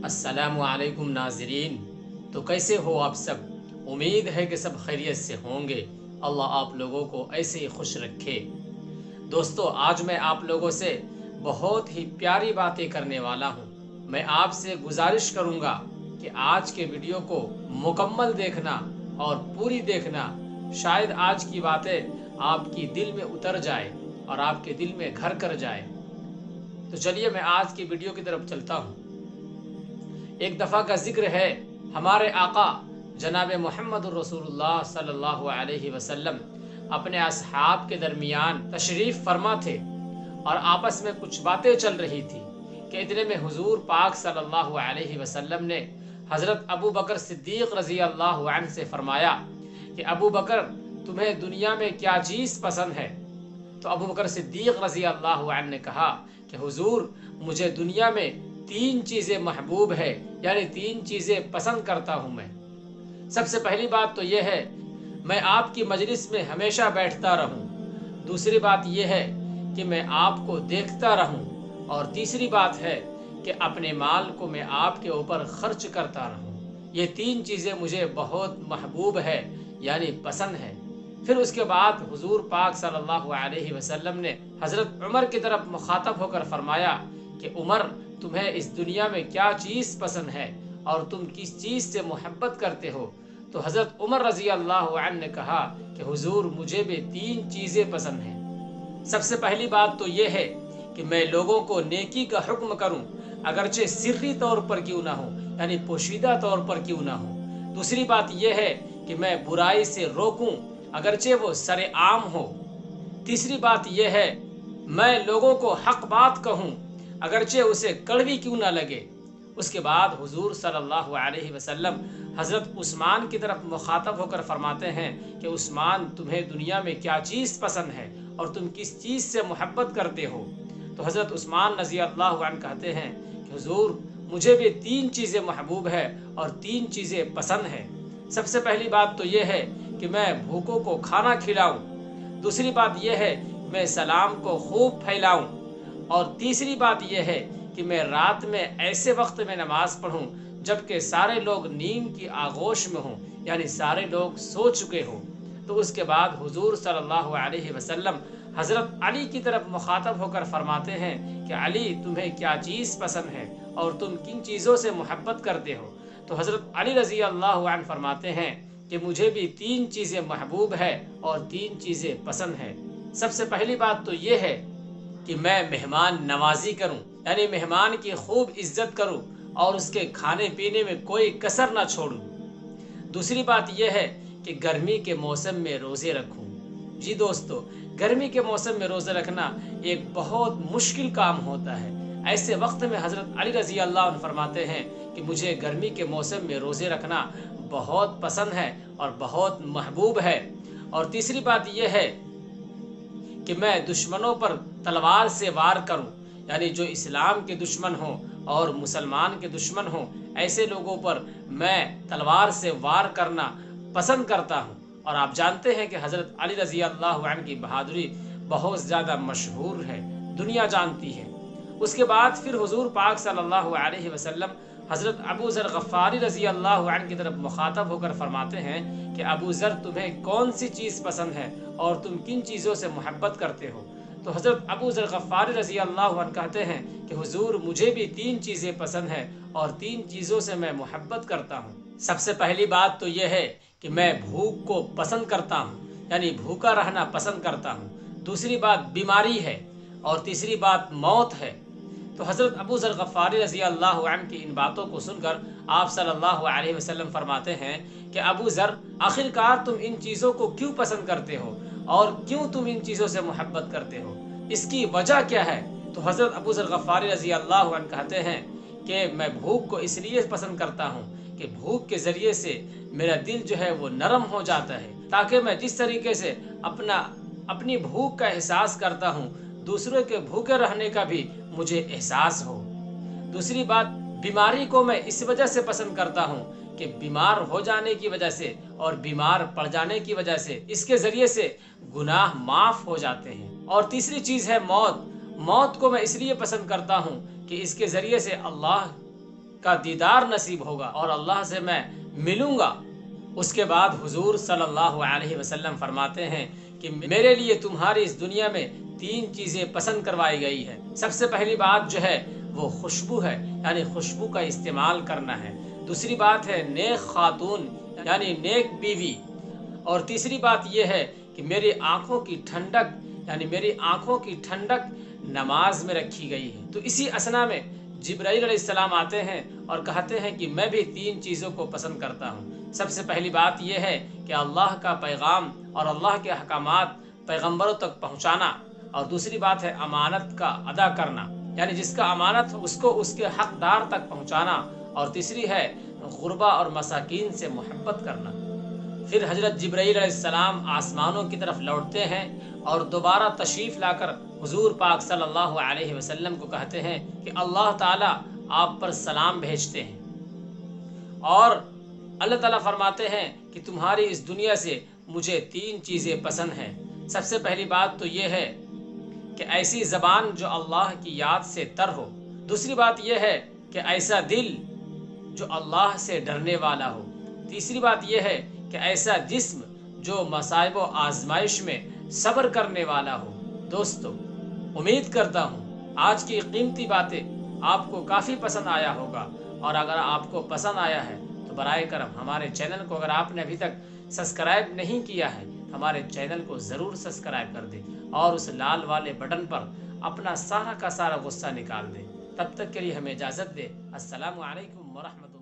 अस्सलामु अलैकुम नाज़रीन। तो कैसे हो आप सब? उम्मीद है कि सब खैरियत से होंगे। अल्लाह आप लोगों को ऐसे ही खुश रखे। दोस्तों, आज मैं आप लोगों से बहुत ही प्यारी बातें करने वाला हूँ। मैं आपसे गुजारिश करूँगा कि आज के वीडियो को मुकम्मल देखना और पूरी देखना। शायद आज की बातें आपकी दिल में उतर जाए और आपके दिल में घर कर जाए। तो चलिए मैं आज की वीडियो की तरफ चलता हूँ। एक दफ़ा का जिक्र है, हमारे आका जनाब मोहम्मद रसूलुल्लाह सल्लल्लाहु अलैहि वसल्लम अपने असहाब के दरमियान तशरीफ़ फरमा थे और आपस में कुछ बातें चल रही थी कि इतने में हुजूर पाक सल्लल्लाहु अलैहि वसल्लम ने हज़रत अबू बकर सिद्दीक़ रज़ी अल्लाह अन्हु से फरमाया कि अबू बकर, तुम्हें दुनिया में क्या चीज़ पसंद है? तो अबू बकर सिद्दीक़ रज़ी अल्लाह अन्हु ने कहा कि हुजूर, मुझे दुनिया में 3 चीज़ें महबूब है, यानी 3 चीज़ें पसंद करता हूँ मैं। सबसे पहली बात तो यह है, मैं आपकी मजलिस में हमेशा बैठता रहूँ। दूसरी बात यह है कि मैं आपको देखता रहूँ। और तीसरी बात है कि अपने माल को मैं आपके ऊपर खर्च करता रहूँ। ये 3 चीज़ें मुझे बहुत महबूब है, यानी पसंद है। फिर उसके बाद हुजूर पाक सल्लल्लाहु अलैहि वसल्लम ने हज़रत उमर की तरफ मुखातब होकर फरमाया कि उमर, तुम्हें इस दुनिया में क्या चीज़ पसंद है और तुम किस चीज़ से मोहब्बत करते हो? तो हज़रत उमर रज़ी अल्लाह अन्हु ने कहा कि हुजूर, मुझे भी 3 चीज़ें पसंद हैं। सबसे पहली बात तो ये है कि मैं लोगों को नेकी का हुक्म करूं, अगरचे सिर्री तौर पर क्यों ना हो, यानी पोशीदा तौर पर क्यों ना हो। दूसरी बात यह है कि मैं बुराई से रोकूं, अगरचे वो सरेआम हो। तीसरी बात यह है, मैं लोगों को हक बात कहूं, अगरचे उसे कड़वी क्यों ना लगे। उसके बाद हुजूर सल्लल्लाहु अलैहि वसल्लम हज़रत उस्मान की तरफ मुखातब होकर फरमाते हैं कि उस्मान, तुम्हें दुनिया में क्या चीज़ पसंद है और तुम किस चीज़ से मोहब्बत करते हो? तो हज़रत उस्मान रज़ी अल्लाह अन्हु कहते हैं कि हुजूर, मुझे भी 3 चीज़ें महबूब है और 3 चीज़ें पसंद है। सबसे पहली बात तो यह है कि मैं भूखों को खाना खिलाऊं। दूसरी बात यह है मैं सलाम को खूब फैलाऊं। और तीसरी बात यह है कि मैं रात में ऐसे वक्त में नमाज पढ़ूं जबकि सारे लोग नींद की आगोश में हों, यानी सारे लोग सो चुके हों। तो उसके बाद हुजूर सल्लल्लाहु अलैहि वसल्लम हज़रत अली की तरफ मुखातब होकर फरमाते हैं कि अली, तुम्हें क्या चीज़ पसंद है और तुम किन चीज़ों से मोहब्बत करते हो? तो हज़रत अली रज़ी अल्लाह अन्हु फरमाते हैं कि मुझे भी 3 चीज़ें महबूब है और 3 चीज़ें पसंद है। सबसे पहली बात तो ये है कि मैं मेहमान नवाजी करूं, यानी मेहमान की खूब इज्जत करूं और उसके खाने पीने में कोई कसर ना छोड़ूं। दूसरी बात यह है कि गर्मी के मौसम में रोज़े रखूं। जी दोस्तों, गर्मी के मौसम में रोज़े रखना एक बहुत मुश्किल काम होता है। ऐसे वक्त में हज़रत अली रज़ी अल्लाह अन्हु फरमाते हैं कि मुझे गर्मी के मौसम में रोज़े रखना बहुत पसंद है और बहुत महबूब है। और तीसरी बात यह है कि मैं दुश्मनों पर तलवार से वार करूं, यानी जो इस्लाम के दुश्मन हों और मुसलमान के दुश्मन हों, ऐसे लोगों पर मैं तलवार से वार करना पसंद करता हूं। और आप जानते हैं कि हज़रत अली रज़ी अल्लाह अन्हु की बहादुरी बहुत ज़्यादा मशहूर है, दुनिया जानती है। उसके बाद फिर हुजूर पाक सल्लल्लाहु अलैहि वसल्लम हज़रत अबू ज़र गफ़ारी रज़ी अल्लाह अन्हु की तरफ मुखातब होकर फरमाते हैं कि अबू ज़र, तुम्हें कौन सी चीज़ पसंद है और तुम किन चीज़ों से मोहब्बत करते हो? तो हज़रत अबू ज़र गफ़ारी रज़ी अल्लाह अन्हु कहते हैं कि हुजूर, मुझे भी 3 चीज़ें पसंद हैं और 3 चीज़ों से मैं मोहब्बत करता हूँ। सबसे पहली बात तो यह है कि मैं भूख को पसंद करता हूँ, यानी भूखा रहना पसंद करता हूँ। दूसरी बात बीमारी है और तीसरी बात मौत है। तो हज़रत अबू ज़र गफ़ारी रज़ी अल्लाह अन्हु की इन बातों को सुनकर आप सल्लल्लाहु अलैहि वसल्लम फरमाते हैं कि अबू ज़र, आखिरकार तुम इन चीज़ों को क्यों पसंद करते हो और क्यों तुम इन चीज़ों से मोहब्बत करते हो? इसकी वजह क्या है? तो हज़रत अबू ज़र गफ़ारी रज़ी अल्लाह अन्हु कहते हैं कि मैं भूख को इसलिए पसंद करता हूँ कि भूख के ज़रिए से मेरा दिल जो है वो नरम हो जाता है, ताकि मैं जिस तरीके से अपनी भूख का एहसास करता हूँ, दूसरों के भूखे रहने का भी मुझे एहसास हो। दूसरी बात, बीमारी को मैं इस वजह से पसंद करता हूँ कि बीमार हो जाने की वजह से और बीमार पड़ जाने की वजह से इसके ज़रिए से गुनाह माफ़ हो जाते हैं। और तीसरी चीज़ है मौत। मौत को मैं इसलिए पसंद करता हूँ कि इसके ज़रिए से अल्लाह کا दीदार नसीब होगा और अल्लाह से मैं मिलूँगा। उसके बाद हुजूर सल्लल्लाहु अलैहि वसल्लम फरमाते हैं कि मेरे लिए तुम्हारी इस दुनिया में 3 चीज़ें पसंद करवाई गई है। सबसे पहली बात जो है वो खुशबू है, यानी खुशबू का इस्तेमाल करना है। दूसरी बात है नेक खातून, यानी नेक बीवी। और तीसरी बात यह है कि मेरी आँखों की ठंडक, यानी मेरी आँखों की ठंडक नमाज में रखी गई है। तो इसी असना में जिब्राइल अलैहिस्सलाम आते हैं और कहते हैं कि मैं भी 3 चीज़ों को पसंद करता हूँ। सबसे पहली बात यह है कि अल्लाह का पैगाम और अल्लाह के अहकामात पैगंबरों तक पहुँचाना, और दूसरी बात है अमानत का अदा करना, यानी जिसका अमानत हो उसको उसके हकदार तक पहुँचाना, और तीसरी है गुरबा और मसाकीन से मोहब्बत करना। फिर हजरत जिब्राइल अलैहिस्सलाम आसमानों की तरफ लौटते हैं और दोबारा तशरीफ़ लाकर हुजूर पाक सल्लल्लाहु अलैहि वसल्लम को कहते हैं कि अल्लाह ताला आप पर सलाम भेजते हैं, और अल्लाह ताला फरमाते हैं कि तुम्हारी इस दुनिया से मुझे 3 चीज़ें पसंद हैं। सबसे पहली बात तो ये है कि ऐसी ज़बान जो अल्लाह की याद से तर हो। दूसरी बात यह है कि ऐसा दिल जो अल्लाह से डरने वाला हो। तीसरी बात यह है कि ऐसा जिस्म जो मसाइब व आजमाइश में सब्र करने वाला हो। दोस्तों, उम्मीद करता हूँ आज की कीमती बातें आपको काफ़ी पसंद आया होगा, और अगर आपको पसंद आया है तो बराए करम हमारे चैनल को, अगर आपने अभी तक सब्सक्राइब नहीं किया है, हमारे चैनल को ज़रूर सब्सक्राइब कर दें और उस लाल वाले बटन पर अपना सारा का सारा गुस्सा निकाल दें। तब तक के लिए हमें इजाज़त दें। अस्सलामु अलैकुम व रहमतुल्लाह।